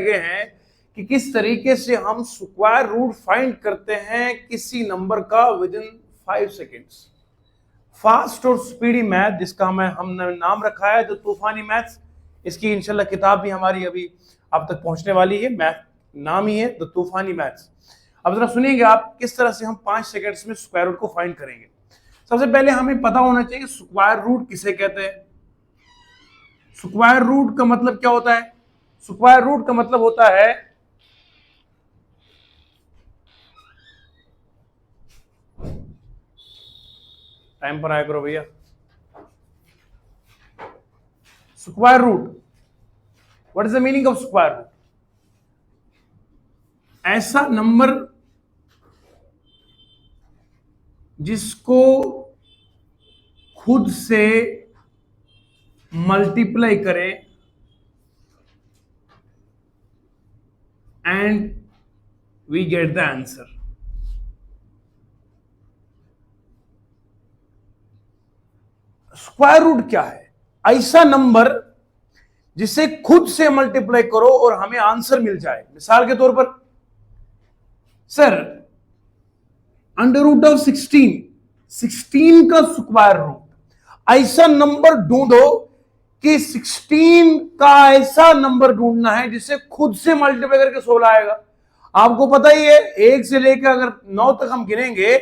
गए हैं कि किस तरीके से हम स्क्वायर रूट फाइंड करते हैं किसी नंबर का विद इन 5 सेकेंड्स। फास्ट और स्पीडी मैथ, जिसका हमने नाम रखा है द तूफानी मैथ्स। इसकी इंशाल्लाह किताब भी हमारी अभी आप तक पहुंचने वाली है। मैथ नाम ही है द तूफानी मैथ्स। अब जरा सुनिएगा आप किस तरह से हम 5 सेकेंड्स में स्क्वायर रूट को फाइंड करेंगे। सबसे पहले हमें पता होना चाहिए स्क्वायर रूट किसे कहते हैं। स्क्वायर रूट का मतलब क्या होता है? स्क्वायर रूट का मतलब होता है टाइम पर आया करो भैया। Square root, what is the meaning of square root? ऐसा नंबर जिसको खुद से मल्टीप्लाई करें and we get the answer. Square root क्या है? ऐसा नंबर जिसे खुद से मल्टीप्लाई करो और हमें आंसर मिल जाए। मिसाल के तौर पर सर अंडर रूट ऑफ 16 का स्क्वायर रूट, ऐसा नंबर ढूंढो कि 16 का ऐसा नंबर ढूंढना है जिसे खुद से मल्टीप्लाई करके 16 आएगा। आपको पता ही है 1 से लेकर अगर 9 तक हम गिनेंगे,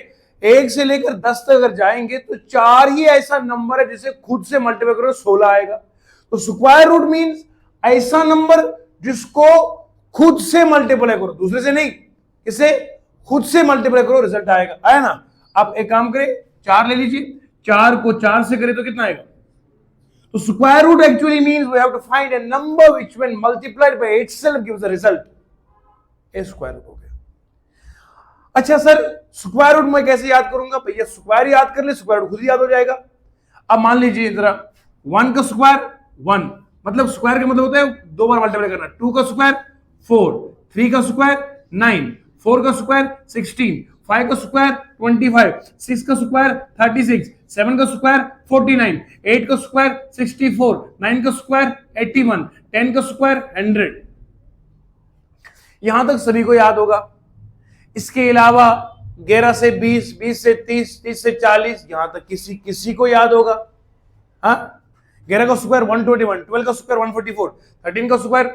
1 से लेकर 10 तक अगर जाएंगे तो 4 ही ऐसा नंबर है जिसे खुद से मल्टीप्लाई करो 16 आएगा। तो स्क्वायर रूट मींस ऐसा नंबर जिसको खुद से मल्टीप्लाई करो, दूसरे से नहीं, इसे खुद से मल्टीप्लाई करो, रिजल्ट आएगा। आया ना? आप एक काम करें, 4 ले लीजिए, 4 को 4 से करें तो कितना आएगा? तो square root actually means we have to find a number which when multiplied by itself gives the result. A square root हो गया। अच्छा सर स्क्वायर रूट मैं कैसे याद करूंगा? भैया स्क्वायर याद कर ले, स्क्वायर रूट खुद ही याद हो जाएगा। अब मान लीजिए जरा 1 का स्क्वायर 1, मतलब स्क्वायर का मतलब होता है 2 बार मल्टीप्लाई करना। 2 का स्क्वायर 4, 3 का स्क्वायर 9, 4 का स्क्वायर 16, 5 का स्क्वायर 25, 6 का स्क्वायर 36, 7 का स्क्वायर 49, 8 का स्क्वायर 64, 9 का स्क्वायर 81, 10 का स्क्वायर 100। यहां तक सभी को याद होगा। इसके अलावा 11 से 20, 20 से 30, 30 से 40, यहां तक किसी को याद होगा। हाँ, 11 का स्क्वायर 121, 12 का स्क्वायर 144, 13 का स्क्वायर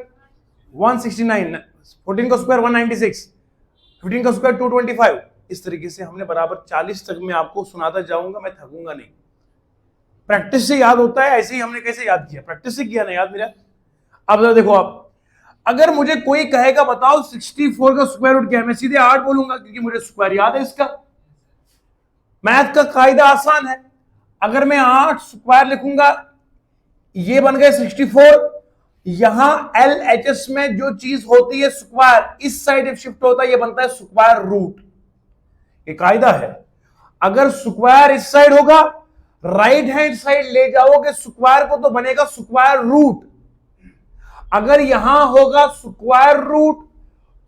169, 14 का स्क्वायर 196, 15 का स्क्वायर 225। इस तरीके से हमने बराबर 40 तक मैं आपको सुनाता जाऊंगा, मैं थकूंगा नहीं। प्रैक्टिस से याद होता है। ऐसे ही हमने कैसे याद किया? प्रैक्टिस से किया ना याद मेरा। अब जरा देखो, आप अगर मुझे कोई कहेगा बताओ 64 का स्क्वायर रूट क्या है, मैं सीधे 8 बोलूंगा क्योंकि मुझे स्क्वायर याद है इसका। मैथ का कायदा आसान है। अगर मैं 8 स्क्वायर लिखूंगा, ये बन गए 64। यहां LHS में जो चीज होती है स्क्वायर, इस साइड शिफ्ट होता है, ये बनता है स्क्वायर रूट। ये कायदा है। अगर स्क्वायर इस साइड होगा, राइट हैंड साइड ले जाओगे स्क्वायर को तो बनेगा स्क्वायर रूट। अगर यहां होगा स्क्वायर रूट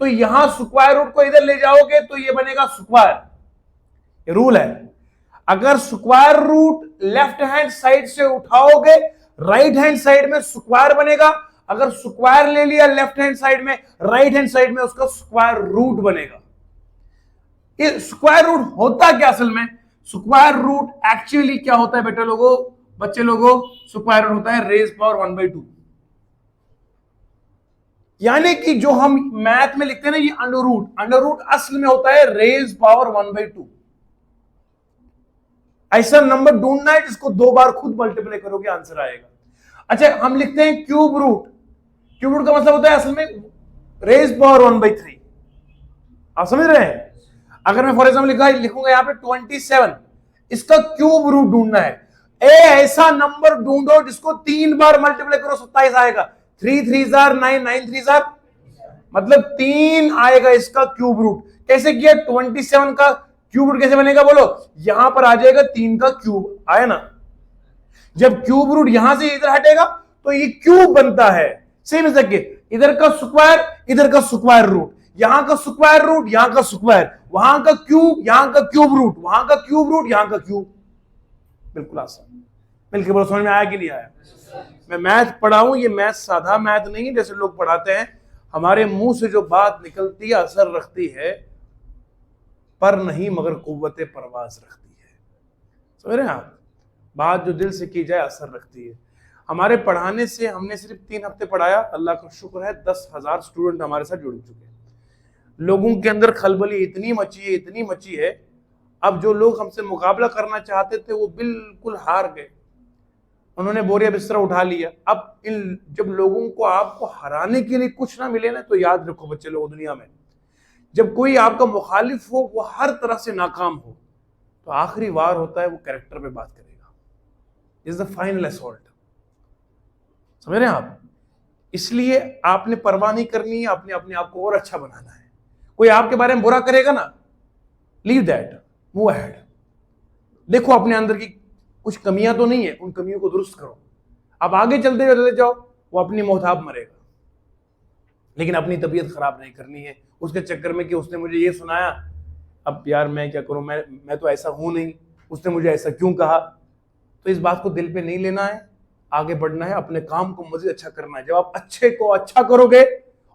तो यहां स्क्वायर रूट को इधर ले जाओगे तो ये बनेगा स्क्वायर। ये रूल है। अगर square root left hand side से उठाओगे, राइट हैंड साइड में स्क्वायर बनेगा। अगर स्क्वायर ले लिया लेफ्ट हैंड साइड में, राइट हैंड साइड में उसका स्क्वायर रूट बनेगा। ये स्क्वायर रूट होता क्या असल में? स्क्वायर रूट एक्चुअली क्या होता है बेटे लोगों, बच्चे लोगों? स्क्वायर रूट होता है रेज पावर 1/2। यानी कि जो हम मैथ में लिखते हैं ना, ये अंडर रूट असल में होता है रेज पावर 1/2। ऐसा नंबर ढूंढना है जिसको 2 बार खुद मल्टीप्लाई करोगे आंसर आएगा। अच्छा, हम लिखते हैं क्यूब रूट। क्यूब रूट का मतलब होता है असल में रेज पावर 1/3। आप समझ रहे हैं? अगर मैं फॉर एग्जाम्पल लिखूंगा यहां पे 27, इसका क्यूब रूट ढूंढना है। ऐसा नंबर ढूंढो जिसको 3 बार मल्टीप्लाई करो 27 आएगा। 3 3 9, 9 3 मतलब 3 आएगा इसका क्यूब रूट। कैसे किया? 27 का क्यूब रूट कैसे बनेगा बोलो? यहां पर आ जाएगा 3 का क्यूब। आया ना? जब क्यूब रूट यहां से इधर हटेगा तो ये क्यूब बनता है। सेम इज इधर का स्क्वायर, इधर का स्क्वायर रूट, यहां का स्क्वायर रूट, यहां का स्क्वायर, वहां का क्यूब, यहां का क्यूब रूट, वहां का क्यूब रूट, यहां का क्यूब। बिल्कुल आसान। मिलकर बोलो, समझ में आया कि नहीं आया? मैं मैथ पढ़ाऊं, ये मैथ साधा मैथ नहीं जैसे लोग पढ़ाते हैं। हमारे मुंह से जो बात निकलती है असर रखती है, पर नहीं मगर कुव्वते परवाज रखती है। समझ रहे हैं आप? बात जो दिल से की जाए असर रखती है। हमारे पढ़ाने से हमने सिर्फ 3 हफ्ते पढ़ाया, अल्लाह का शुक्र है 10,000 स्टूडेंट हमारे साथ जुड़ चुके हैं। लोगों के अंदर खलबली इतनी मची है। अब जो लोग हमसे मुकाबला करना चाहते थे वो बिल्कुल हार गए, उन्होंने बोरिया बिस्तरा उठा लिया। अब जब लोगों को आपको हराने के लिए कुछ ना मिले ना, तो याद रखो बच्चे लोग, दुनिया में जब कोई आपका मुखालिफ हो, वो हर तरह से नाकाम हो, तो आखिरी वार होता है वो कैरेक्टर पे बात करेगा। Is the final assault. समझ रहे हैं आप? इसलिए आपने परवाह नहीं करनी है, आपने अपने आप को और अच्छा बनाना है। कोई आपके बारे में बुरा करेगा ना, लीव दैट, मूव अहेड। देखो अपने अंदर की कुछ कमियां तो नहीं है, उन कमियों को दुरुस्त करो। अब आगे चलते जाओ, वो अपनी मौताब मरेगा, लेकिन अपनी तबीयत खराब नहीं करनी है उसके चक्कर में कि उसने मुझे ये सुनाया, अब यार मैं क्या करूं, मैं तो ऐसा हूं नहीं, उसने मुझे ऐसा क्यों कहा। तो इस बात को दिल पे नहीं लेना है, आगे बढ़ना है, अपने काम को मजीद अच्छा करना है। जब आप अच्छे को अच्छा करोगे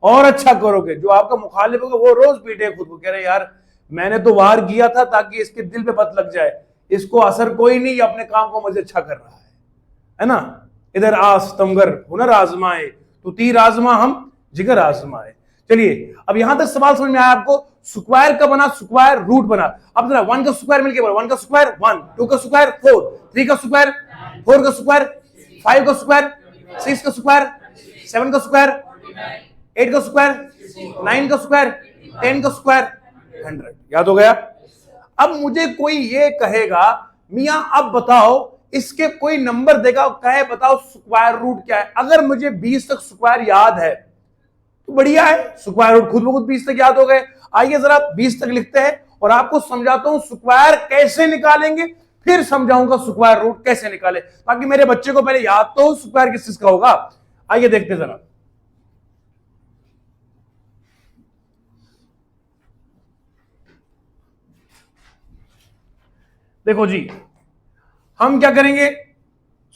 और अच्छा करोगे, जो आपका मुखालिफ होगा वो रोज पीटे खुद को, कह रहे यार मैंने तो वार किया था ताकि इसके दिल पे पत लग जाए, इसको असर कोई नहीं, अपने काम को मजीद अच्छा कर रहा है ना। इधर आस तमगर हुनर आजमाए, तो तीर आजमा हम जिगर आजमाए। चलिए अब यहां तक सवाल समझ में आया आपको? स्क्वायर का बना, स्क्वायर रूट बना। अब जरा 1 का स्क्वायर मिलके बोलो, 1 का स्क्वायर 1, 2 का स्क्वायर 4, 3 का स्क्वायर 4 का स्क्वायर 5 का स्क्वायर 6 का स्क्वायर 7 का स्क्वायर 8 का स्क्वायर 9 का स्क्वायर 10 का स्क्वायर 100। याद हो गया? अब मुझे कोई ये कहेगा मियां अब बताओ, इसके कोई नंबर देगा, कहे बताओ स्क्वायर रूट क्या है। अगर मुझे 20 तक स्क्वायर याद है तो बढ़िया है, स्क्वायर रूट खुद ब खुद 20 तक याद हो गए। आइए जरा 20 तक लिखते हैं और आपको समझाता हूं स्क्वायर कैसे निकालेंगे, फिर समझाऊंगा स्क्वायर रूट कैसे निकाले, ताकि मेरे बच्चे को पहले याद तो स्क्वायर किस चीज का होगा। आइए देखते जरा। देखो जी, हम क्या करेंगे,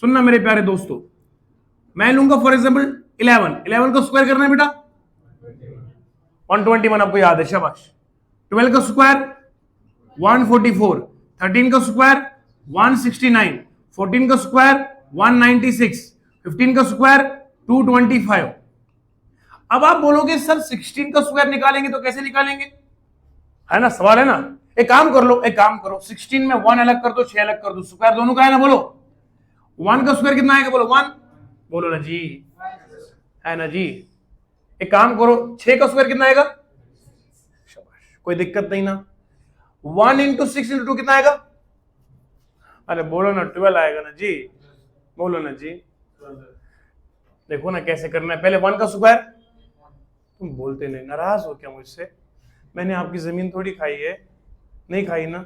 सुनना मेरे प्यारे दोस्तों। मैं लूंगा फॉर एग्जाम्पल 11 का स्क्वायर करना है बेटा 121, आपको याद है, शाबाश। 12 का स्क्वायर 144, 13 का स्क्वायर 169, 14 का स्क्वायर 196, 15 का स्क्वायर 225। अब आप बोलोगे सर 16 का स्क्वायर निकालेंगे तो कैसे निकालेंगे, है ना, सवाल है ना। एक काम करो 16 में 1 अलग कर दो, 6 अलग कर दो, स्क्वायर दोनों का है ना। बोलो 1 का स्क्वायर कितना आएगा, बोलो 1, बोलो ना जी, है ना जी। एक काम करो 6 का स्क्वायर कितना आएगा, शाबाश, कोई दिक्कत नहीं ना। 1 इंटू 6 इंटू 2 कितना आएगा, अरे बोलो ना 12 आएगा ना जी, बोलो ना जी। देखो ना कैसे करना है, पहले 1 का स्क्वायर, तुम बोलते नहीं, नाराज हो क्या मुझसे, मैंने आपकी जमीन थोड़ी खाई है, नहीं खाई ना,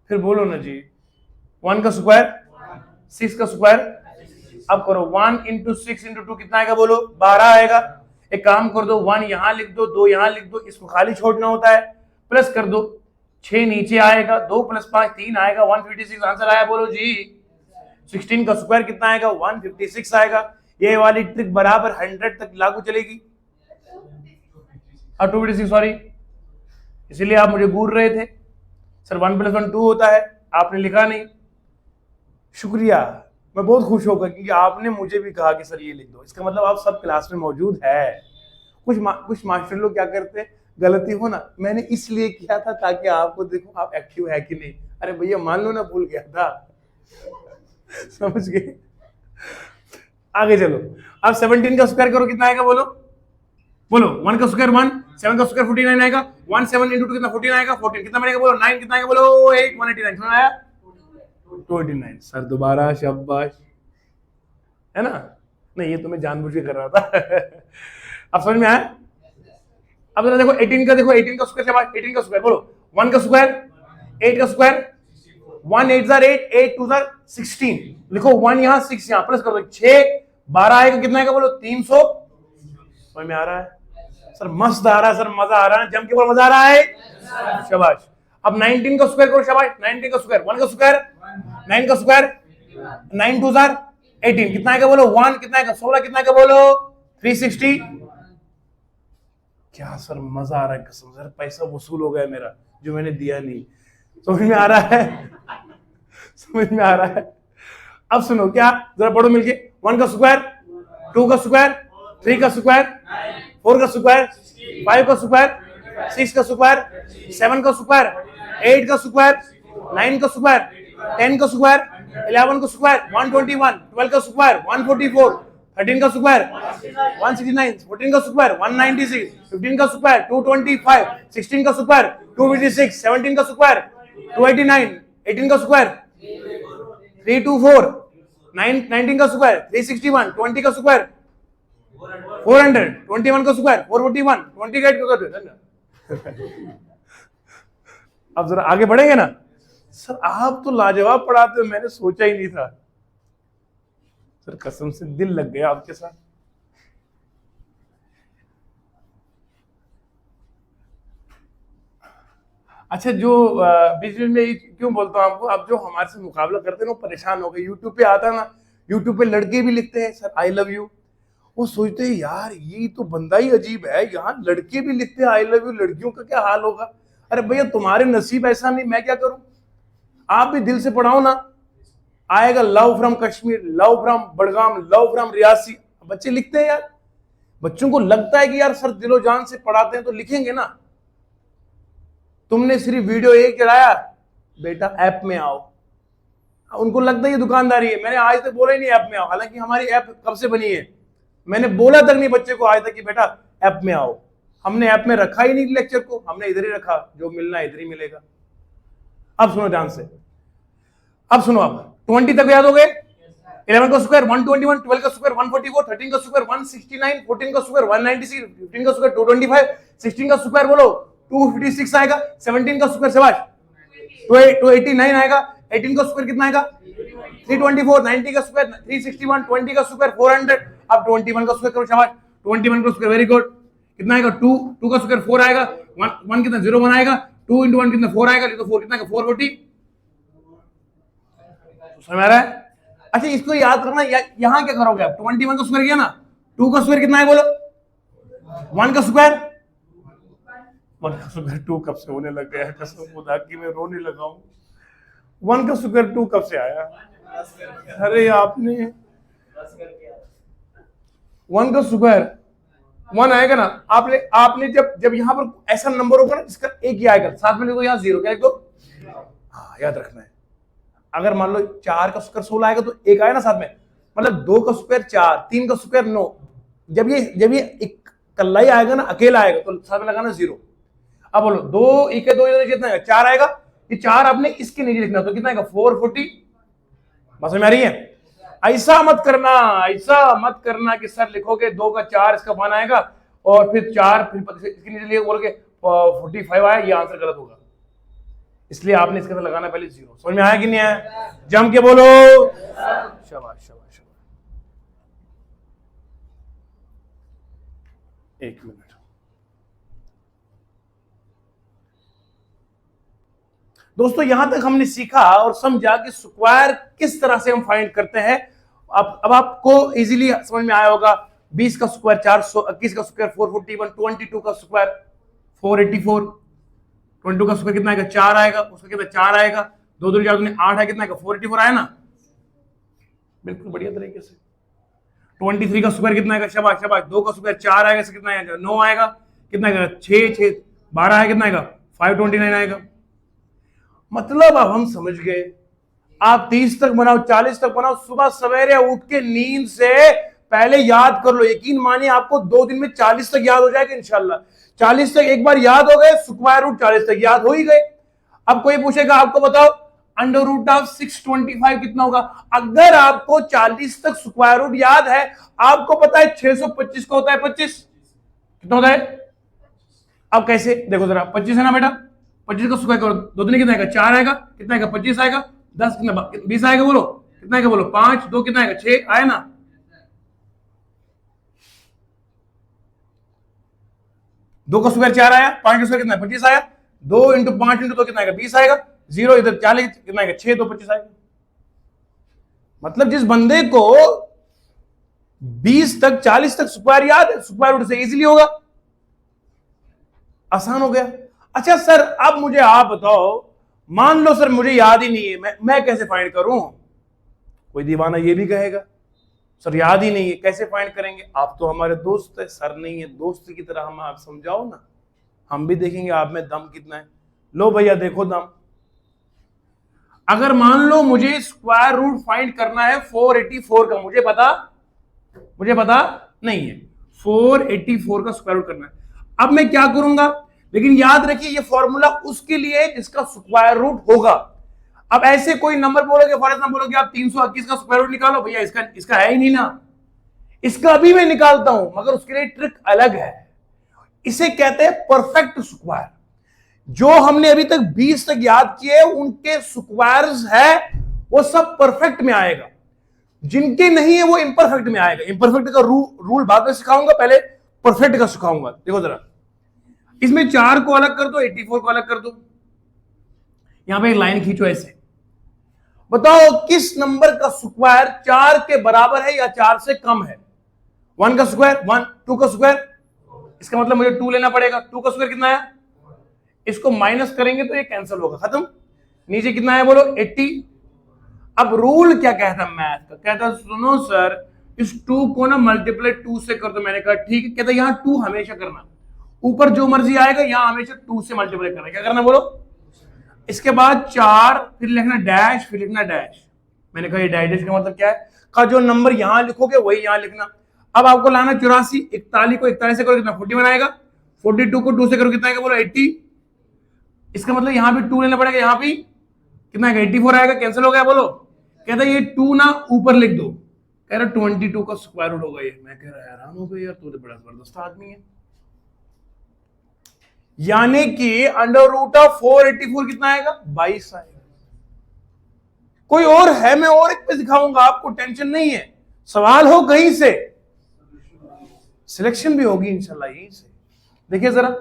फिर बोलो ना जी। 1 का स्क्वायर 6 का स्क्वायर, अब करो 1 इंटू 6 इंटू 2 कितना आएगा, बोलो 12 आएगा। एक काम कर दो 1 यहां लिख दो, 2 यहां लिख दो, इसको खाली छोड़ना होता है, प्लस कर दो, 6 नीचे आएगा, 2 + 5 3 आएगा, 156 आंसर आया, बोलो जी। 16 का स्क्वायर कितना आएगा, 156 आएगा। ये वाली ट्रिक बराबर 100 तक लागू चलेगी, 256 सॉरी, इसीलिए आप मुझे घूर रहे थे सर 1 + 1 2 होता है, आपने लिखा नहीं। शुक्रिया, मैं बहुत खुश होगा क्योंकि आपने मुझे भी कहा कि सर ये लिख दो, इसका मतलब आप सब क्लास में मौजूद है। कुछ मास्टर लोग क्या करते हैं, गलती हो ना, मैंने इसलिए किया था ताकि आपको देखो आप एक्टिव है कि नहीं। अरे भैया मान लो ना भूल गया था समझ गए। आगे चलो, अब 17 का स्क्वायर करो, कितना आएगा, बोलो 1 का स्क्वायर 1, 7 का स्क्वायर 49 आएगा, 1 7 इंटू 2 कितना 14 आएगा, 14 कितना बनेगा, बोलो 9 कितना आएगा, बोलो 8 189, समझ आया 289। सर दोबारा शाबाश, है ना, नहीं ये तो मैं जानबूझ के कर रहा था अब समझ में आया। अब जरा देखो 18 का, देखो 18 का स्क्वायर, शाबाश 18 का स्क्वायर, बोलो 1 का स्क्वायर 8 का स्क्वायर 1 8 जार 8, 8 2 जार 16, लिखो 1 यहां 6 यहां, प्लस कर दो 6 12 आएगा, कितना आएगा, बोलो 300। समझ में आ रहा है सर, मस्त आ रहा है सर, मजा आ रहा है, जम के ऊपर मजा आ रहा है, शाबाश। अब 19 का स्क्वायर करो, शाबाश 19 का स्क्वायर, 1 का स्क्वायर 9 का स्क्वायर 9 2 जार 18, कितना आएगा, बोलो 1, कितना आएगा 16, कितना आएगा, बोलो 360। क्या सर मजा आ रहा है कसम, सर पैसा वसूल हो गया मेरा जो मैंने दिया नहीं। समझ में आ रहा है? समझ में आ रहा है? अब सुनो, क्या जरा पढ़ो मिलके। 1 का स्क्वायर, 2 का स्क्वायर, 3 का स्क्वायर, 4 का स्क्वायर, 5 का स्क्वायर, 6 का स्क्वायर, 7 का स्क्वायर, 8 का स्क्वायर, 9 का स्क्वायर, 10 का स्क्वायर, 11 का स्क्वायर 121, 12 का स्क्वायर 144, 13 का स्क्वायर 169, 14 का स्क्वायर 196, 15 का स्क्वायर 225, 16 का स्क्वायर 256, 17 का स्क्वायर 289, 18 का स्क्वायर 324, 19 का स्क्वायर 361, 20 का स्क्वायर 400, 21 का स्क्वायर 441, 28 का स्क्वायर। अब जरा आगे बढ़ेंगे ना। सर आप तो लाजवाब पढ़ाते हो, मैंने सोचा ही नहीं था। सर कसम से दिल लग गया आपके साथ। अच्छा, जो बीच में क्यों बोलता हूं आपको, अब जो हमारे से मुकाबला करते हैं ना परेशान हो गए। यूट्यूब पे आता है ना, यूट्यूब पे लड़के भी लिखते हैं सर आई लव यू। वो सोचते हैं यार ये तो बंदा ही अजीब है, यहाँ लड़के भी लिखते हैं आई लव यू, लड़कियों का क्या हाल होगा। अरे भैया तुम्हारे नसीब ऐसा नहीं, मैं क्या करूं। आप भी दिल से पढ़ाओ ना, आएगा love from Kashmir, love from Budgam, love from Reasi. बच्चे लिखते हैं यार, बच्चों को लगता है कि यार सर दिलो जान से पढ़ाते हैं तो लिखेंगे ना। तुमने सिर्फ वीडियो एक चढ़ाया, बेटा ऐप में आओ, उनको लगता है ये दुकानदारी है। मैंने आज तक बोला ही नहीं ऐप में आओ, हालांकि हमारी ऐप कब से बनी है, मैंने बोला तक नहीं बच्चे को आज तक कि बेटा ऐप में आओ। हमने ऐप में रखा ही नहीं लेक्चर को, हमने इधर ही रखा, जो मिलना इधर ही मिलेगा। अब सुनो ध्यान से, अब सुनो, आप 20 तक याद हो गए। 11 का स्क्वायर 121, 12 का स्क्वायर 144, 13 का स्क्वायर 169, 14 का स्क्वायर 196, 15 का स्क्वायर 225, 16 का स्क्वायर बोलो 256 आएगा, 17 का स्क्वायर शाबाश 289 आएगा, 18 का स्क्वायर कितना आएगा 324, 90 का स्क्वायर 361, 20 का स्क्वायर 400। अब 21 का स्क्वायर करो शाबाश, 21 का स्क्वायर वेरी गुड, कितना आएगा 2 का स्क्वायर 4 आएगा, 1 कितना 0 1 आएगा, 2 into 1 कितना 4 आएगा, तो 4 कितना 440। समझ में आ रहा है? अच्छा इसको याद रखना, यहां क्या करोगे आप, 21 का स्क्वायर किया ना, 2 का स्क्वायर कितना है बोलो, 1 का स्क्वायर, 1 का स्क्वायर 2 कब से होने लग गया है, कसम खुदा की मैं रोने लगा हूं। 1 का स्क्वायर 2 कब से आया, अरे आपने 1 का स्क्वायर 1 आएगा ना, आपने जब यहां पर ऐसा नंबर होगा ना जिसका एक ही आएगा, साथ में लिखो यहां 0, क्या लिखो, हाँ याद रखना है। अगर मान लो 4 का स्क्वायर 16 आएगा तो एक आया ना साथ में, मतलब 2 का स्क्वायर 4, 3 का स्क्वायर 9, जब ये एक कल्ला ही आएगा ना, अकेला आएगा तो साथ में लगाना 0। अब बोलो 2 1 2 कितना आएगा 4 आएगा, ये 4 आपने इसके नीचे लिखना, तो कितना आएगा 440। समझ में आ रही है? ऐसा मत करना कि सर लिखोगे 2 का 4 इसका 1 आएगा और फिर 4 फिर इसके नीचे लिए बोल के 45 आया, ये आंसर गलत होगा। इसलिए आपने इसके अंदर लगाना पहले 0। समझ में आया कि नहीं आया? जम के बोलो शाबाश शाबाश शाबाश। 1 मिनट, दोस्तों यहां तक हमने सीखा और समझा कि स्क्वायर किस तरह से हम फाइंड करते हैं। अब आपको इजीली समझ में आया होगा। 20 का स्क्वायर 400, 21 का स्क्वायर 441, 22 का स्क्वायर 484, 22 का स्क्वायर कितना आएगा 4 आएगा, उसका कितना 4 आएगा, 2 2 4 दूनी 8 है, कितना आएगा 484 आया ना, बिल्कुल बढ़िया तरीके से। 23 का स्क्वायर कितना आएगा, शाबाश शाबाश, 2 का स्क्वायर 4 आएगा, इसका कितना आएगा 9 आएगा, कितना आएगा 6 6 12 आएगा, कितना आएगा 529 आएगा। मतलब अब हम समझ गए। आप 30 तक बनाओ, 40 तक बनाओ, सुबह सवेरे उठ के नींद से पहले याद कर लो। यकीन मानिए आपको 2 दिन में 40 तक याद हो जाएगा इंशाल्लाह। 40 तक एक बार याद हो गए, स्क्वायर रूट 40 तक याद हो ही गए। अब कोई पूछेगा आपको बताओ अंडर रूट ऑफ 625 कितना होगा। अगर आपको 40 तक स्क्वायर रूट याद है, आपको पता है 625 का होता है 25, कितना होता है। अब कैसे देखो जरा, 25 है ना बेटा, 25 का स्क्वायर करो, 2 दिन कितना आएगा 4 आएगा, कितना आएगा 25 आएगा, 10 कितना 20 आएगा, बोलो कितना आएगा, बोलो 5 2 कितना आएगा 6 आया ना। दो का स्क्वायर 4 आया, 5 का स्क्वायर कितना 25 आया, 2 इंटू 5 इंटू 2 कितना आएगा 20 आएगा, 0 इधर 40 कितना आएगा 6 2 25 आएगा। मतलब जिस बंदे को 20 तक 40 तक स्क्वायर याद है, स्क्वायर रूट से इजीली होगा। आसान हो गया। अच्छा सर अब मुझे आप बताओ, मान लो सर मुझे याद ही नहीं है, मैं कैसे फाइंड करूं? कोई दीवाना ये भी कहेगा सर याद ही नहीं है, कैसे फाइंड करेंगे? आप तो हमारे दोस्त है। सर नहीं है, दोस्त की तरह हम आप समझाओ ना, हम भी देखेंगे आप में दम कितना है। लो भैया देखो दम। अगर मान लो मुझे स्क्वायर रूट फाइंड करना है 484 का, मुझे पता नहीं है 484 का स्क्वायर रूट करना है। अब मैं क्या करूंगा? लेकिन याद रखिए ये फॉर्मूला उसके लिए जिसका स्क्वायर रूट होगा। अब ऐसे कोई नंबर बोलोगे, फॉर एग्जाम्पल बोलोगे आप 321 का स्क्वायर रूट निकालो, भैया इसका है ही नहीं ना। इसका भी मैं निकालता हूं, मगर उसके लिए ट्रिक अलग है। इसे कहते हैं परफेक्ट स्क्वायर। जो हमने अभी तक 20 तक याद किए उनके स्क्वायर्स है वो सब परफेक्ट में आएगा, जिनके नहीं है वो इम्परफेक्ट में आएगा। इम्परफेक्ट का रूल बाद में सिखाऊंगा, पहले परफेक्ट का सिखाऊंगा। देखो जरा, इसमें 4 को अलग कर दो, 84 को अलग कर दो, यहां पे एक लाइन खींचो ऐसे। बताओ किस नंबर का स्क्वायर 4 के बराबर है या 4 से कम है? 1 का स्क्वायर 1, 2 का स्क्वायर, इसका मतलब मुझे 2 लेना पड़ेगा। 2 का स्क्वायर कितना है? इसको माइनस करेंगे तो ये कैंसिल होगा, खत्म। नीचे कितना है बोलो? 80। अब रूल क्या कहता है मैथ का? कहता सुनो सर इस 2 को ना मल्टीप्लाई 2 से कर दो। मैंने कहा ठीक है। कहता यहां 2 हमेशा करना, ऊपर जो मर्जी आएगा यहां हमेशा 2 से मल्टीप्लाई करना। क्या करना बोलो? इसके बाद 4, फिर लिखना डैश, फिर लिखना डैश। मैंने कहा ये डैश का मतलब क्या है? का जो नंबर यहां लिखोगे वही यहां लिखना। अब आपको लाना 84, 41 को 41 से करो कितना? 41 आएगा। 42 को 2 से करो कितना आएगा बोलो? 80। इसका मतलब यहां भी 2 लेना पड़ेगा, यहां भी कितना आएगा? 84 आएगा। कैंसिल हो गया बोलो। कहता ये 2 ना ऊपर लिख दो। कह रहा 22 का स्क्वायर रूट होगा ये। मैं कह रहा हैरान हो गया यार, तू तो बड़ा जबरदस्त आदमी है। यानी कि अंडर रूट ऑफ 484 कितना आएगा? 22 आएगा। कोई और है, मैं और एक पे दिखाऊंगा आपको, टेंशन नहीं है। सवाल हो कहीं से, सिलेक्शन भी होगी इंशाल्लाह यहीं से। देखिए जरा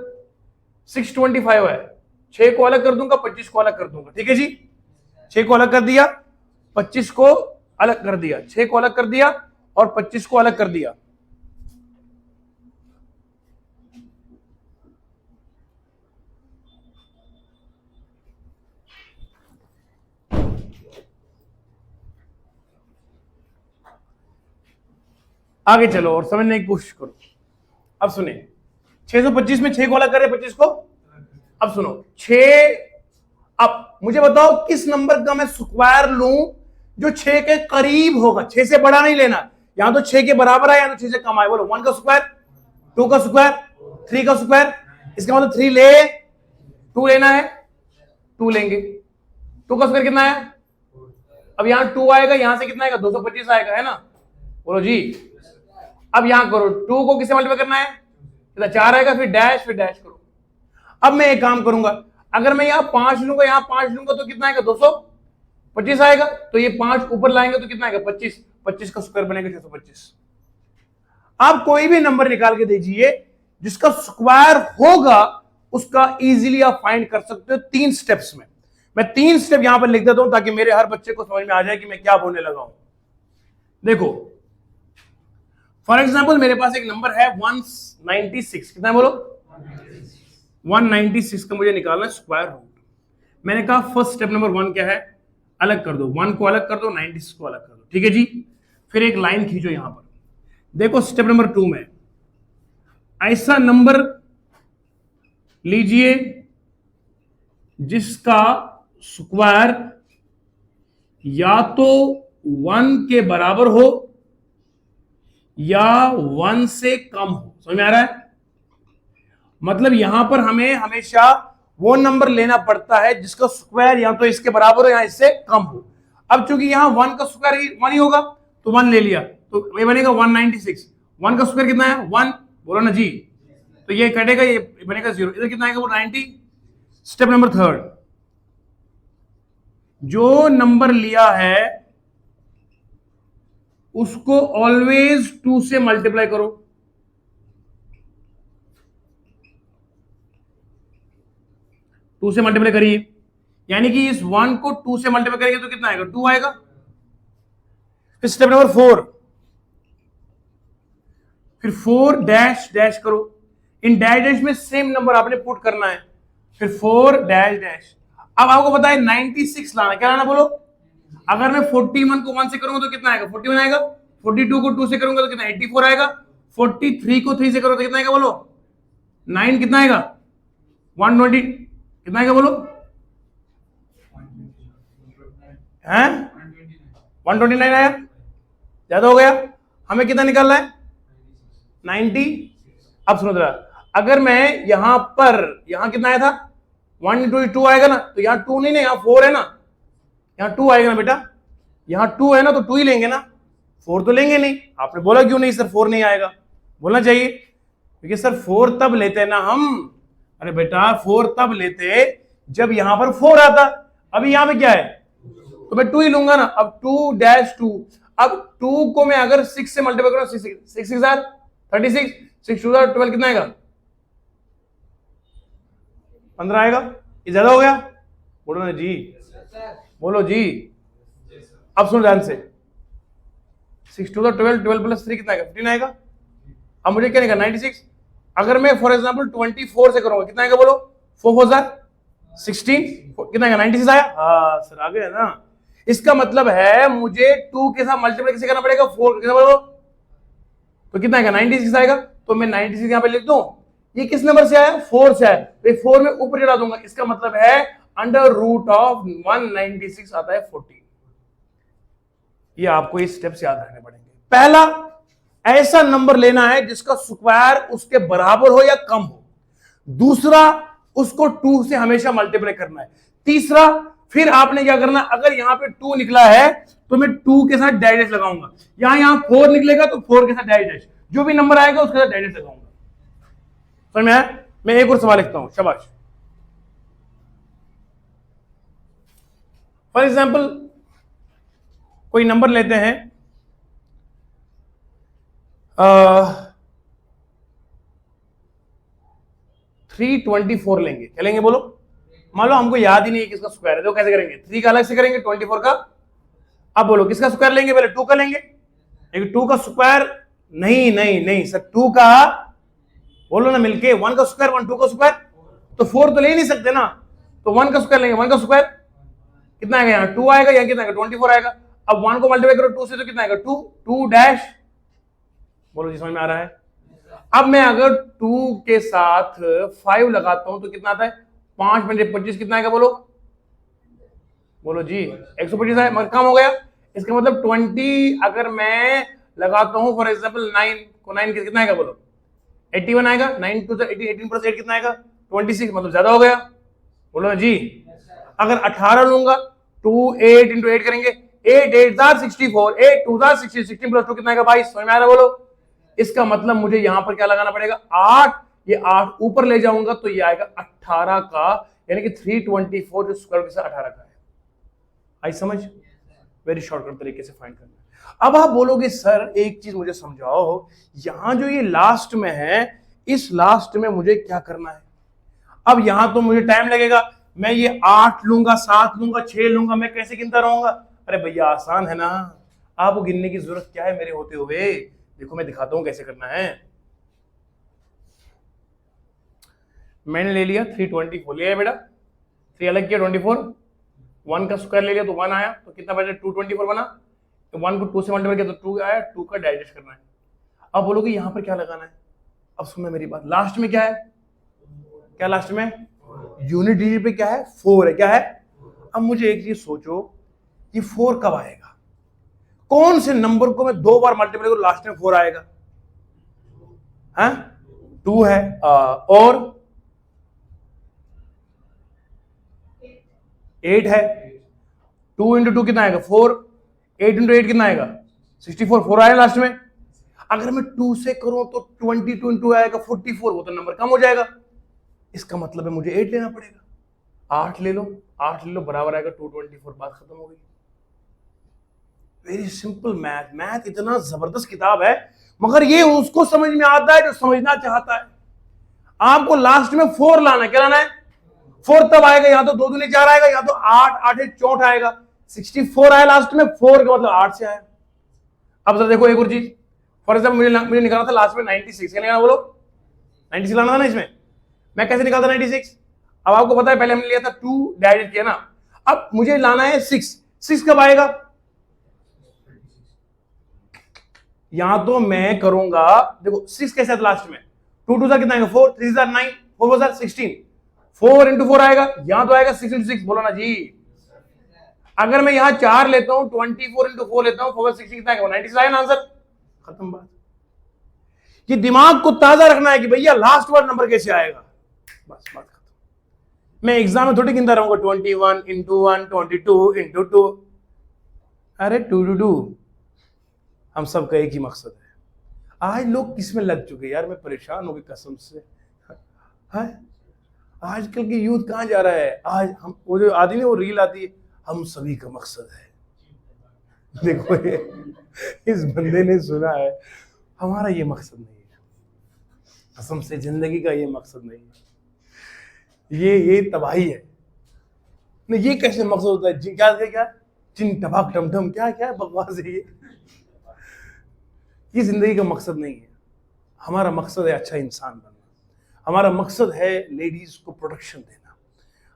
625 है, 6 को अलग कर दूंगा, 25 को अलग कर दूंगा। ठीक है जी, 6 को अलग कर दिया, 25 को अलग कर दिया, 6 को अलग कर दिया और 25 को अलग कर दिया। आगे चलो और समझने की कोशिश करो। अब सुने, 625 में 6 को अलग करे, 25 को। अब सुनो 6, अब मुझे बताओ किस नंबर का मैं स्क्वायर लूं जो 6 के करीब होगा। 6 से बड़ा नहीं लेना, यहां तो 6 के बराबर है या तो 6 से कम आए। बोलो 1 का स्क्वायर, 2 का स्क्वायर, 3 का स्क्वायर। इसका मतलब 3 ले 2 लेना है, 2 लेंगे। 2 का स्क्वायर कितना है? अब यहां 2 आएगा, यहां से कितना आएगा? 225 आएगा, है ना? बोलो जी। अब यहां करो, 2 को किससे मल्टीप्लाई करना है? 4 आएगा, फिर डैश, फिर डैश करो। अब मैं एक काम करूंगा, अगर मैं यहां 5 लूंगा, यहां 5 लूंगा तो कितना आएगा? 225 आएगा। तो ये 5 ऊपर लाएंगे तो कितना आएगा? 25। 25 का स्क्वायर बनेगा 625। आप कोई भी नंबर निकाल के दीजिए जिसका स्क्वायर होगा, उसका इजीली आप फाइंड कर सकते हो 3 स्टेप्स में। मैं 3 स्टेप यहां पर लिख देता हूं ताकि मेरे हर बच्चे को समझ में आ जाए कि मैं क्या बोलने लगा हूं। देखो फॉर एग्जाम्पल मेरे पास एक नंबर है 196। कितना है बोलो? 196 का मुझे निकालना है स्क्वायर रूट। मैंने कहा फर्स्ट स्टेप नंबर 1 क्या है? अलग कर दो, 1 को अलग कर दो, 96 को अलग कर दो। ठीक है जी, फिर एक लाइन खींचो यहां पर। देखो स्टेप नंबर 2 में ऐसा नंबर लीजिए जिसका स्क्वायर या तो 1 के बराबर हो या 1 से कम हो। समझ में आ रहा है? मतलब यहां पर हमें हमेशा वो नंबर लेना पड़ता है जिसका स्क्वायर या तो इसके बराबर हो या इससे कम हो। अब चूंकि यहां 1 का स्क्वायर 1 ही होगा तो 1 ले लिया, तो ये बनेगा 196। 1 का स्क्वायर कितना है? 1। बोलो ना जी। तो ये कटेगा, ये बनेगा 0। इधर कितना आएगा? वो 90। स्टेप नंबर 3, जो नंबर लिया है उसको ऑलवेज 2 से मल्टीप्लाई करो। टू से मल्टीप्लाई करिए, यानी कि इस 1 को 2 से मल्टीप्लाई करेंगे तो कितना आएगा? 2 आएगा। फिर स्टेप नंबर 4, फिर 4 डैश डैश करो, इन डैश डैश में सेम नंबर आपने पुट करना है, फिर 4 डैश डैश। अब आपको पता है 96 लाना, क्या लाना बोलो? अगर मैं 41 को 1 से करूंगा तो कितना आएगा? 41 आएगा। 42 को 2 से करूंगा तो कितना? 84 आएगा। 43 को 3 से करो तो कितना आएगा बोलो? 9 कितना आएगा? 120 कितना आएगा बोलो? हैं 129 आया। ज्यादा हो गया। हमें कितना निकालना है? 90। अब सुनो जरा, अगर मैं यहां पर, यहां कितना आया था? 1 इंटू 2 आएगा ना, तो यहाँ 2 नहीं ना, यहाँ 4 है ना, यहाँ 2 आएगा ना बेटा, यहाँ 2 है ना, तो 2 ही लेंगे ना, 4 तो लेंगे नहीं। आपने बोला क्यों नहीं सर 4 नहीं आएगा? बोलना चाहिए, क्योंकि सर 4 तब लेते ना हम, अरे बेटा 4 तब लेते जब यहां पर 4 आता। अभी यहां पे क्या है? तो मैं 2 ही लूंगा ना। अब 2 डैश 2, अब 2 को मैं अगर 6 से मल्टीप्लाई करूं, 6 6 36, 6 2 12 कितना आएगा? 15 आएगा। ये ज्यादा हो गया? बोलो ना जी, बोलो जी। अब सुनो ध्यान से, 6 2 12, 12 प्लस 3 कितना आएगा? 15 आएगा। अब मुझे क्या निकालना? 96। अगर मैं फॉर एग्जांपल 24 से करूंगा कितना आएगा बोलो? 4 4 16 कितना आएगा? 96 आया। हाँ सर आ गया ना। इसका मतलब है मुझे 2 के साथ मल्टीप्लाई कैसे करना पड़ेगा? 4 के साथ बोलो, तो कितना आएगा? 96 आएगा। तो मैं 96 यहां पे लिख दूं। ये किस नंबर से आया? 4 से आया, तो 4 में ऊपर चढ़ा दूंगा। इसका मतलब है अंडर रूट ऑफ 196 आता है 40। ये आपको इस स्टेप्स याद रखने पड़ेंगे। पहला, ऐसा नंबर लेना है जिसका स्क्वायर उसके बराबर हो या कम हो। दूसरा, उसको 2 से हमेशा मल्टीप्लाई करना है। तीसरा, फिर आपने क्या करना, अगर यहां पे 2 निकला है तो मैं 2 के साथ डैश डैश लगाऊंगा। यहां 4 निकलेगा तो 4 के साथ डैश डैश, जो भी नंबर आएगा उसके साथ डैश डैश लगाऊंगा। समझ में आया? मैं एक और सवाल लिखता हूं, शाबाश। फॉर एग्जाम्पल कोई नंबर लेते हैं 324 लेंगे। क्या लेंगे बोलो? मान लो हमको याद ही नहीं है किसका स्क्वायर है, तो कैसे करेंगे? 3 का अलग से करेंगे, 24 का। अब बोलो किसका स्क्वायर लेंगे? पहले 2 का लेंगे। लेकिन 2 का स्क्वायर नहीं नहीं नहीं सर, 2 का बोलो ना मिलके, 1 का स्क्वायर 1, 2 का स्क्वायर, तो 4 तो ले ही नहीं सकते ना, तो 1 का स्क्वायर लेंगे। 1 का स्क्वायर कितना आएगा? यहाँ 2 आएगा, यहाँ कितना आएगा? 24 आएगा। अब 1 को मल्टीप्लाई करो 2 से तो कितना आएगा? 2 2 डैश। बोलो जी समझ में आ रहा है? अब मैं अगर 2 के साथ 5 लगाता हूं तो कितना आता है? 5 में 25 कितना आएगा बोलो? बोलो जी 125 है, मगर कम हो गया। इसका मतलब 20 अगर मैं लगाता हूं फॉर एग्जांपल 9 को 9 कितना आएगा बोलो? 81 आएगा। 9 टू 18 प्लस 8 कितना आएगा? 26, मतलब ज्यादा हो गया। बोलो ना जी। अगर 18 लूंगा, 2 8 इंटू 8 करेंगे, 8 8 64, 8 2 60, 16 प्लस 2 कितना आएगा? 22। समझ में आ रहा है? बोलो। इसका मतलब मुझे यहां पर क्या लगाना पड़ेगा? 8। ये 8 ऊपर ले जाऊंगा तो ये आएगा 18 का, यानी कि 324 जो स्क्वायर के साथ 18 का है। आई समझ? वेरी शॉर्टकट तरीके से फाइंड करना। अब आप बोलोगे सर एक चीज मुझे समझाओ, यहां जो ये लास्ट में है, इस लास्ट में मुझे क्या करना है? अब यहां तो मुझे टाइम लगेगा। मैं ये 8 लूंगा, 7 लूंगा, 6 लूंगा, मैं कैसे गिनता रहूंगा? अरे भैया आसान है ना, आपको गिनने की जरूरत क्या है मेरे होते हुए? देखो मैं दिखाता हूं कैसे करना है। मैंने ले लिया 324, लिया बेटा, 3 अलग किया, 24, 1 का स्क्वायर ले लिया तो 1 आया, तो कितना बचा? 224 बना। तो 1 को 2 से मल्टीप्लाई किया तो 2 आया, 2 का डाइजेस्ट करना है। अब बोलोगे यहां पर क्या लगाना है? अब सुनो मेरी बात, लास्ट में क्या है? क्या लास्ट में? यूनिट डिजिट पे क्या है? 4 है। क्या है? अब मुझे एक चीज सोचो, ये 4 कब आएगा? कौन से नंबर को मैं 2 बार मल्टीप्लाई करूं लास्ट में 4 आएगा? हाँ 2 है और 8 है। 2 इंटू 2 कितना आएगा? 4। 8 इंटू 8 कितना आएगा? 64। 4 आया लास्ट में। अगर मैं 2 से करूं तो 22 इंटू आएगा 44, वो तो नंबर कम हो जाएगा। इसका मतलब है मुझे 8 लेना पड़ेगा। 8 ले लो, 8 ले लो, बराबर आएगा 224। बात खत्म हो गई। Very simple math. मैथ इतना जबरदस्त किताब है, मगर ये उसको समझ में आता है जो समझना चाहता है। आपको लास्ट में 4 लाना है। क्या लाना है? 4 तब आएगा या तो 2 दूनी 4 आएगा, या तो 8 8 64 आएगा। 64 आया लास्ट में, 4 का मतलब 8 से आया। अब जरा देखो एक और चीज, फॉर एग्जाम्पल मुझे निकालना था लास्ट में 96। क्या निकालना बोलो? 96 लाना था ना इसमें, मैं कैसे निकालता 96? अब आपको पता है पहले हमने लिया था 2 डाइविड किया ना, अब मुझे लाना है 6। 6 कब आएगा? यहां तो मैं करूंगा, देखो 6 कैसे आता लास्ट में, 2 2 कितना आएगा 4, 3 9, 4 16, 4 into 4 आएगा, यहां तो आएगा 6 into 6, बोलो ना जी। अगर मैं यहां 4 लेता हूं, 24 into 4 लेता हूं, 4 16 कितना आएगा 96 आएगा ना आंसर, खत्म बात। ये दिमाग को ताजा रखना है कि भैया लास्ट वाला नंबर कैसे आएगा, बस बात खत्म। मैं एग्जाम में थोड़ी गिनता रहूंगा 21 into 1, 22 into 2, अरे 2 to 2, हम सबका एक ही मकसद है। आज लोग किसमें लग चुके यार, मैं परेशान हो गई कसम से। है आजकल की यूथ कहां जा रहा है? आज हम वो जो आदमी ने वो रील आती है, हम सभी का मकसद है। देखो ये इस बंदे ने सुना है, हमारा ये मकसद नहीं है, कसम से जिंदगी का ये मकसद नहीं है, ये तबाही है। नहीं ये कैसे मकसद होता है? क्या क्या क्या चिन टपाक टमटम, क्या क्या बकवास है ये जिंदगी का मकसद नहीं है। हमारा मकसद है अच्छा इंसान बनना, हमारा मकसद है लेडीज को प्रोटेक्शन देना,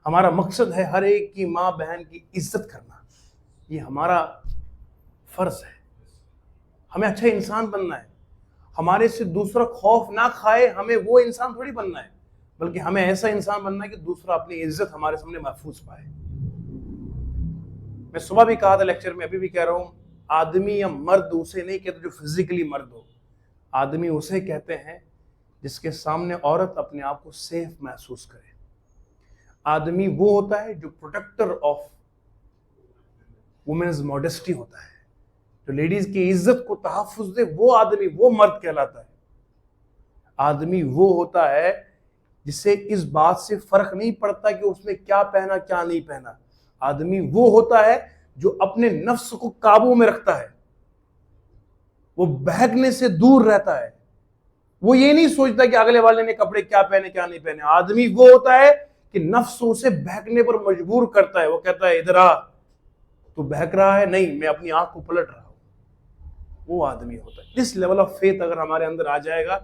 हमारा मकसद है हर एक की माँ बहन की इज्जत करना, ये हमारा फर्ज है। हमें अच्छा इंसान बनना है, हमारे से दूसरा खौफ ना खाए, हमें वो इंसान थोड़ी बनना है, बल्कि हमें ऐसा इंसान बनना है कि दूसरा अपनी इज्जत हमारे सामने महफूज पाए। मैं सुबह भी कहा था लेक्चर में, अभी भी कह रहा हूं, आदमी या मर्द उसे नहीं कहते जो फिजिकली मर्द हो, आदमी उसे कहते हैं जिसके सामने औरत अपने आप को सेफ महसूस करे। आदमी वो होता है जो प्रोटेक्टर ऑफ वुमेन्स मॉडेस्टी होता है, जो लेडीज की इज्जत को तहफ्फुज दे, वो आदमी, वो मर्द कहलाता है। आदमी वो होता है जिसे इस बात से फर्क नहीं पड़ता कि उसने क्या पहना क्या नहीं पहना। आदमी वो होता है जो अपने नफ्स को काबू में रखता है, वो बहकने से दूर रहता है, वो ये नहीं सोचता कि अगले वाले ने कपड़े क्या पहने क्या नहीं पहने। आदमी वो होता है कि नफ्स उसे बहकने पर मजबूर करता है, वो कहता है इधर आ, तू बहक रहा है, नहीं मैं अपनी आंख को पलट रहा हूं, वो आदमी होता है। दिस लेवल ऑफ फेथ अगर हमारे अंदर आ जाएगा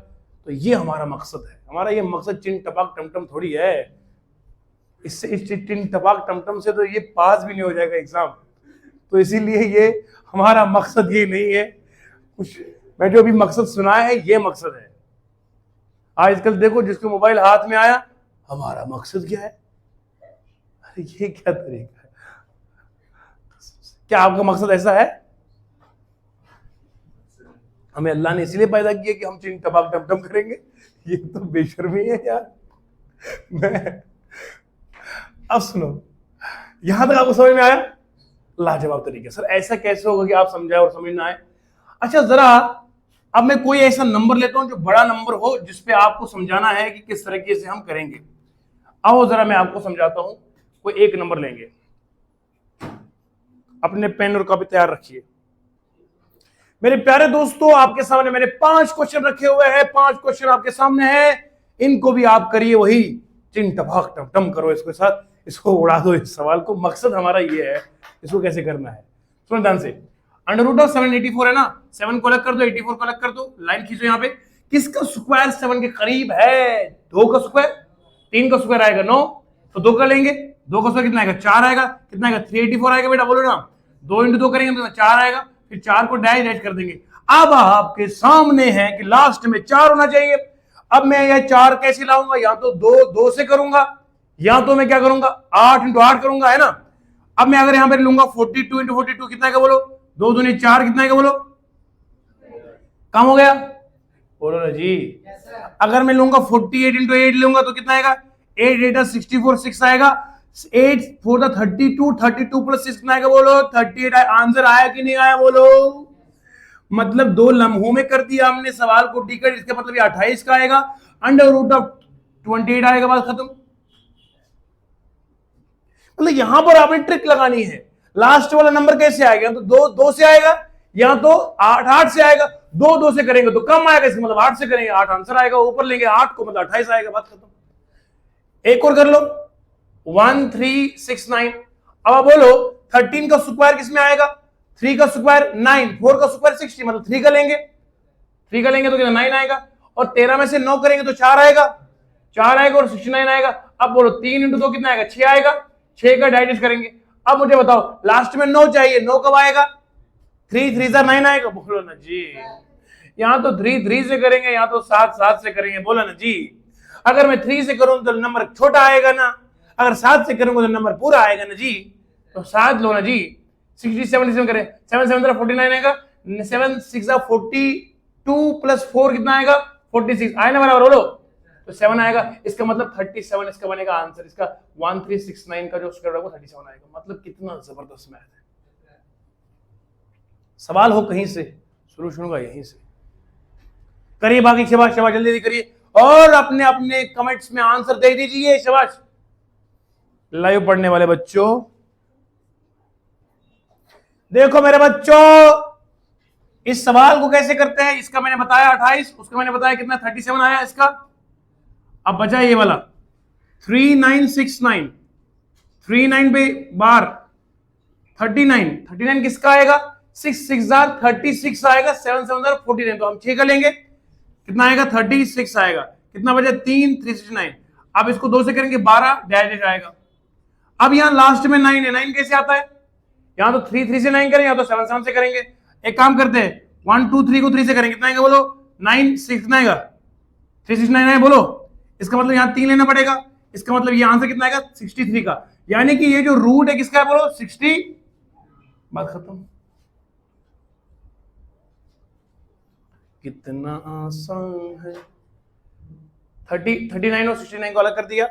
तो ये हमारा मकसद है। हमारा ये मकसद चिन टपाक टमटम थोड़ी है, इससे इस चिन टपाक टमटम से तो ये पास भी नहीं हो जाएगा एग्जाम, तो इसीलिए ये हमारा मकसद ये नहीं है। कुछ मैं जो अभी मकसद सुनाया है ये मकसद है। आजकल देखो जिसको मोबाइल हाथ में आया, हमारा मकसद क्या है? अरे ये क्या तरीका है? क्या आपका मकसद ऐसा है? हमें अल्लाह ने इसलिए पैदा किया कि हम चिन टपाक टमटम करेंगे? ये तो बेशर्मी है यार। मैं अब सुनो, यहां तक आपको समझ में आया? लाजवाब तरीके। सर ऐसा कैसे होगा कि आप समझाए और समझ ना आए? अच्छा जरा अब मैं कोई ऐसा नंबर लेता हूं जो बड़ा नंबर हो, जिसपे आपको समझाना है कि किस तरीके से हम करेंगे। आओ जरा मैं आपको समझाता हूं। कोई एक नंबर लेंगे, अपने पेन और कॉपी तैयार रखिए। मेरे प्यारे दोस्तों, आपके सामने मैंने 5 क्वेश्चन रखे हुए हैं, 5 क्वेश्चन आपके सामने हैं, इनको भी आप करिए वही चिन टपाक टम करो, इसके साथ इसको उड़ा दो इस सवाल को। मकसद हमारा ये है, इसको कैसे करना है सुनो ध्यान से। अंडर रूट ऑफ 784 है ना, 7 को अलग कर दो, 84 को अलग कर दो, लाइन खींचो यहाँ पे। किसका स्क्वायर 7 के करीब है? 2 का स्क्वायर, 3 का स्क्वायर आएगा 9, तो 2 का लेंगे, 2 का स्क्वायर कितना आएगा? 4 आएगा। कितना आएगा? 384 आएगा बेटा, बोलो ना। 2 into 2 करेंगे तो 4 आएगा, फिर 4 को डाइवाइड कर देंगे। अब आपके सामने है कि लास्ट में 4 होना चाहिए। अब मैं यह 4 कैसे लाऊंगा? या तो 2 से करूंगा, या तो मैं क्या करूंगा 8 into 8 करूंगा, है ना। अब मैं अगर यहां पर लूंगा 42 into 42 कितना आएगा बोलो? 2 दूनी 4 कितना आएगा बोलो? कम हो गया बोलो ना जी। अगर मैं लूंगा 48 into 8 लूंगा तो कितना आएगा? 8 8 64, 6 आएगा। 8 4 32, 32 प्लस 6 कितना आएगा बोलो? 38। आंसर आया कि नहीं आया बोलो? मतलब 2 लम्हों में कर दिया हमने सवाल को टिकट, इसका मतलब ये 28 का आएगा। अंडर रूट ऑफ 28 आएगा, बात खत्म। मतलब यहां पर आपने ट्रिक लगानी है। लास्ट वाला नंबर कैसे आएगा? तो 2 से आएगा, या तो 8 से आएगा। 2 से करेंगे तो कम आएगा, इसका मतलब 8 से करेंगे 8 आंसर आएगा। ऊपर लेंगे 8 को, मतलब 28 आएगा, बात खत्म। एक और कर लो, 1 3 6 9। अब आप बोलो 13 का स्क्वायर किसमें आएगा? 3 का स्क्वायर 9, 4 का स्क्वायर 60, मतलब 3 का लेंगे, 3 का लेंगे तो कितना 9 आएगा। और 13 में से 9 करेंगे तो 4 आएगा, 4 आएगा और 69 आएगा। अब बोलो 3 × 2 कितना आएगा, 6 आएगा, 6 का डाइजेस्ट करेंगे। अब मुझे बताओ लास्ट में 9 चाहिए, 9 कब आएगा, 3 3 9 आएगा, बोलो ना जी। यहां तो 3 3 से करेंगे, यहां तो 7 7 से करेंगे, बोला ना जी। अगर मैं 3 से करूं तो नंबर छोटा आएगा ना, अगर 7 से करूंगा तो नंबर पूरा आएगा ना जी। तो 7 लो ना जी, 60 77 करें, 7 7 49 आएगा, 7 6 42 प्लस 4 कितना आएगा, 46 आए ना बराबर, बोलो तो 7 आएगा। इसका मतलब 37 इसका बनेगा आंसर, इसका 1369 का जो स्क्वायर होगा 37 आएगा। मतलब कितना जबरदस्त मैथ है। सवाल हो कहीं से, सोल्यूशन होगा यहीं से। करिए बाकी, शाबाश शाबाश, जल्दी करिए और अपने अपने कमेंट्स में आंसर दे दीजिए, शाबाश। लाइव पढ़ने वाले बच्चों देखो मेरे बच्चों, इस सवाल को कैसे करते हैं, इसका मैंने बताया 28, उसका मैंने बताया कितना 37 आया इसका। अब बचा ये वाला 3969, 39 पे बार 39, 39 किसका आएगा, 6 6 36 आएगा, 7 7 49, तो हम 6 का लेंगे, कितना आएगा 36 आएगा, कितना बचा 3 369। अब इसको 2 से करेंगे 12 डायरेक्ट आएगा। अब यहां लास्ट में 9 है, 9 कैसे आता है, यहां तो 3 3 से 9 करेंगे, या तो 7 7 से करेंगे। एक काम करते हैं 1 2 3 को 3 से करेंगे, कितना आएगा बोलो, 9 6 कितना आएगा, 369 आएगा, बोलो। इसका मतलब यहां 3 लेना पड़ेगा, इसका मतलब ये आंसर कितना आएगा 63 का, यानी कि ये जो रूट है किसका है बोलो 60। बात खत्म। कितना आसान है। 39 और 69 को अलग कर दिया,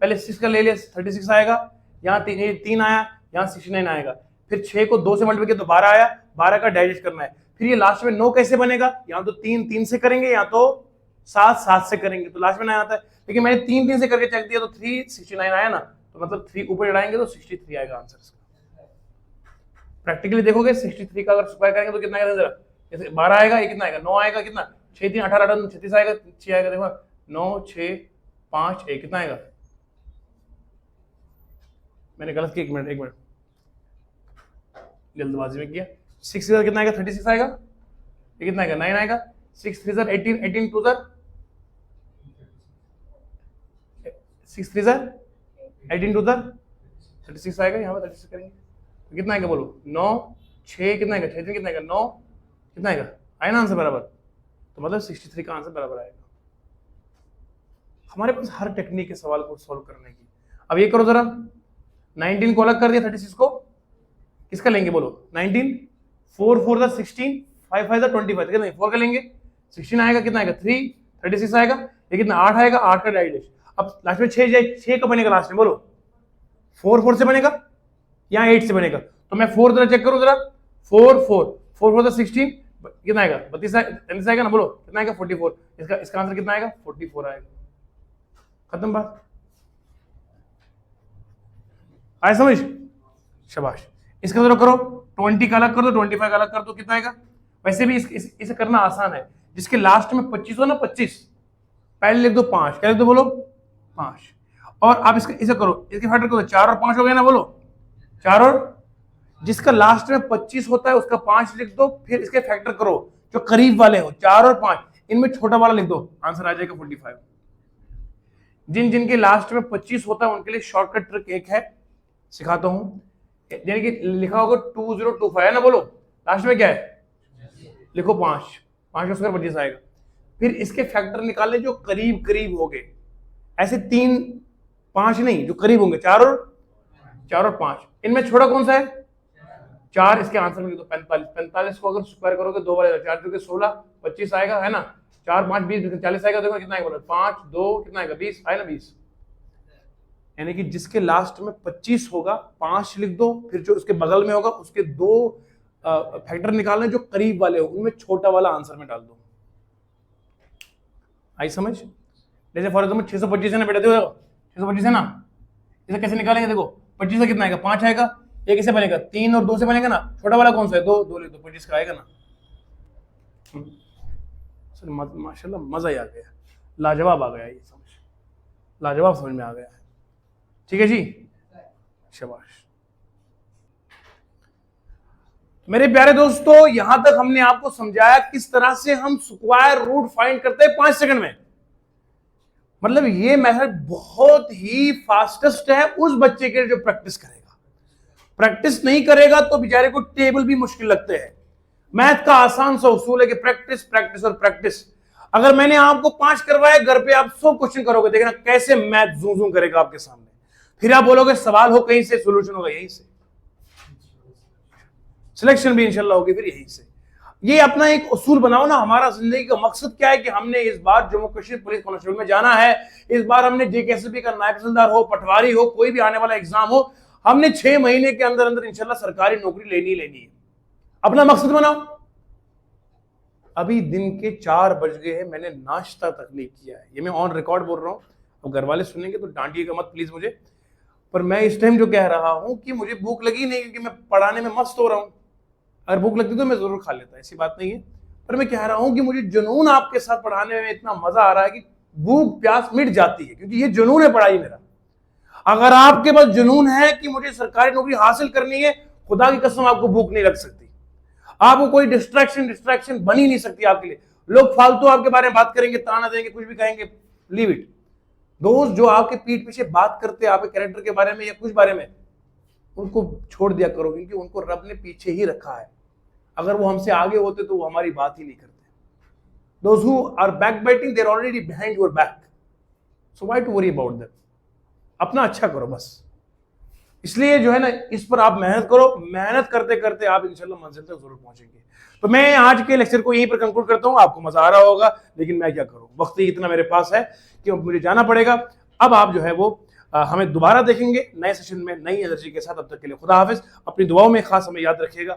पहले 6 का ले लिया, 36 आएगा, यहाँ 3 आया, यहाँ 69 आएगा, फिर 6 को 2 से मल्टीप्लाई किया तो 12 आया, 12 का डाइजेस्ट करना है। फिर ये लास्ट में 9 कैसे बनेगा, यहाँ तो 3 3 से करेंगे, या तो 7 7 से करेंगे, तो लास्ट में 9 आता है। लेकिन मैंने 3 3 से करके चेक दिया तो 369 आया ना, तो मतलब 3 ऊपर चढ़ाएंगे तो 63 आएगा आंसर इसका। प्रैक्टिकली देखोगे 63 का अगर स्क्वायर करेंगे तो कितना आएगा, जरा जैसे 12 आएगा, ये कितना आएगा 9 आएगा, कितना 6 3 18 18 36 आएगा, 6 आएगा, देखो 9 6 5 1 कितना आएगा, मैंने गलत किया, एक मिनट जल्दबाजी में किया। 6 3 कितना आएगा 36 आएगा, ये कितना आएगा 9 आएगा, 6 3 18 18 2 6 3 18 2 36 आएगा, यहाँ पर 36 करेंगे तो कितना आएगा बोलो 9 6 कितना आएगा, 6 कितना आएगा 9 कितना आएगा, आया ना आंसर बराबर, तो मतलब 63 का आंसर बराबर आएगा। हमारे पास हर टेक्निक के सवाल को सॉल्व करने की। अब ये करो जरा, 19 को अलग कर दिया, 36 को किसका लेंगे बोलो 19, 4 4 16, 5 5 25, कितना 4 का लेंगे, 16 आएगा, कितना आएगा 3, 36 आएगा, ये कितना 8 आएगा, 8 का डाइजेस्ट। अब लास्ट में 6 जाए, 6 का बनेगा लास्ट में बोलो, 4 4 से बनेगा या 8 से बनेगा, तो मैं 4 जरा चेक करूं जरा, 4 4 4 4 16 कितना आएगा 32 आएगा ना, बोलो कितना आएगा 44, इसका आंसर कितना आएगा 44 आएगा। खत्म बात, आए समझ, शाबाश। इसका जरा करो, 20 का अलग कर दो, 25 का अलग कर दो, कितना आएगा। वैसे भी इसे करना आसान है, जिसके लास्ट में 25 हो ना, 25 पहले लिख दो 5, क्या लिख दो बोलो 5, और आप इसे करो, इसके फैक्टर करो, 4 और 5 हो गया ना, बोलो 4 और, जिसका लास्ट में 25 होता है उसका 5 लिख दो, फिर इसके फैक्टर करो जो करीब वाले हो, 4 और 5, इनमें छोटा वाला लिख दो, आंसर आ जाएगा 45। जिनके लास्ट में 25 होता है उनके लिए शॉर्टकट ट्रिक एक है, सिखाता हूं, यानी कि लिखा होगा 2025 है ना, बोलो लास्ट में क्या है, लिखो 5 5 का स्क्वायर 25 आएगा, फिर इसके फैक्टर निकालने जो करीब करीब हो गए, ऐसे 3 5 नहीं, जो करीब होंगे 4 और 5, इनमें छोटा कौन सा है 4, इसके आंसर में लिख दो 45। 45 को अगर स्क्वायर करोगे 2 बार 4 जो कि 16 25 आएगा, है ना, 4 5 20 40 आएगा, देखो कितना आएगा 5 2 कितना आएगा 20 आए ना 20। यानी कि जिसके लास्ट में 25 होगा 5 लिख दो, फिर जो उसके बगल में होगा उसके 2 फैक्टर निकालने जो करीब वाले हो, उनमें छोटा वाला आंसर में डाल दो। आई समझ। जैसे फॉर एग्जाम्पल 625 है ना बेटा, देखो 625 है ना, इसे कैसे निकालेंगे, देखो 25 से कितना आएगा 5 आएगा, ये कैसे बनेगा 3 और 2 से बनेगा ना, छोटा वाला कौन सा है 2 लिख दो, 25 का आएगा ना। माशाल्लाह मजा ही आ गया, लाजवाब आ गया, ये समझ लाजवाब समझ में आ गया है। ठीक है जी, शाबाश। मेरे प्यारे दोस्तों, यहां तक हमने आपको समझाया किस तरह से हम स्क्वायर रूट फाइंड करते हैं 5 सेकंड में। मतलब ये मेथड बहुत ही फास्टेस्ट है उस बच्चे के लिए जो प्रैक्टिस करेगा। प्रैक्टिस नहीं करेगा तो बेचारे को टेबल भी मुश्किल लगते हैं। मैथ का आसान सा उसूल है कि प्रैक्टिस प्रैक्टिस और प्रैक्टिस। अगर मैंने आपको 5 करवाए, घर पे आप 100 क्वेश्चन करोगे, देखना कैसे मैथ जूम जूम करेगा आपके सामने। फिर आप बोलोगे सवाल हो कहीं से, सोल्यूशन होगा यहीं से, सिलेक्शन भी इंशाल्लाह होगी फिर यहीं से। ये अपना एक उसूल बनाओ ना। हमारा जिंदगी का मकसद क्या है कि हमने इस बार जम्मू कश्मीर पुलिस कांस्टेबल में जाना है। इस बार हमने जेकेएसपी का नायब तहसीलदार हो, पटवारी हो, कोई भी आने वाला एग्जाम हो, हमने 6 महीने के अंदर अंदर इंशाल्लाह सरकारी नौकरी लेनी है। अपना मकसद बनाओ। अभी दिन के 4 बज गए हैं, मैंने नाश्ता तक नहीं किया है। ये मैं ऑन रिकॉर्ड बोल रहा हूँ। अब घर वाले सुनेंगे तो डांटिएगा मत प्लीज मुझे, पर मैं इस टाइम जो कह रहा हूं कि मुझे भूख लगी नहीं, क्योंकि मैं पढ़ाने में मस्त हो रहा हूं। अगर भूख लगती तो मैं जरूर खा लेता, ऐसी बात नहीं है। पर मैं कह रहा हूं कि मुझे जुनून आपके साथ पढ़ाने में इतना मजा आ रहा है कि भूख प्यास मिट जाती है, क्योंकि ये जुनून है पढ़ाई मेरा। अगर आपके पास जुनून है कि मुझे सरकारी नौकरी हासिल करनी है, खुदा की कसम आपको भूख नहीं लग सकती। आपको कोई डिस्ट्रैक्शन बन ही नहीं सकती आपके लिए। लोग फालतू आपके बारे में बात करेंगे, ताना देंगे, कुछ भी कहेंगे, लीव इट। दोस्त जो आपके पीठ पीछे बात करते हैं आपके कैरेक्टर के बारे में या कुछ बारे में, उनको छोड़ दिया करो, क्योंकि उनको रब ने पीछे ही रखा है। अगर वो हमसे आगे होते तो वो हमारी बात ही नहीं करते। Those who are backbiting, they're already behind your back. So why to worry about them? अपना अच्छा करो बस। इसलिए जो है ना, इस पर आप मेहनत करो। मेहनत करते करते आप इंशाल्लाह मंजिल तक जरूर पहुंचेंगे। तो मैं आज के लेक्चर को यहीं पर कंक्लूड करता हूं। आपको मजा आ रहा होगा, लेकिन मैं क्या करूं, वक्त ही इतना मेरे पास है कि अब मुझे जाना पड़ेगा। अब आप जो है वो हमें दोबारा देखेंगे नए सेशन में नई एनर्जी के साथ। अब तक के लिए खुदा हाफिज। अपनी दुआओं में खास हमें याद रखिएगा।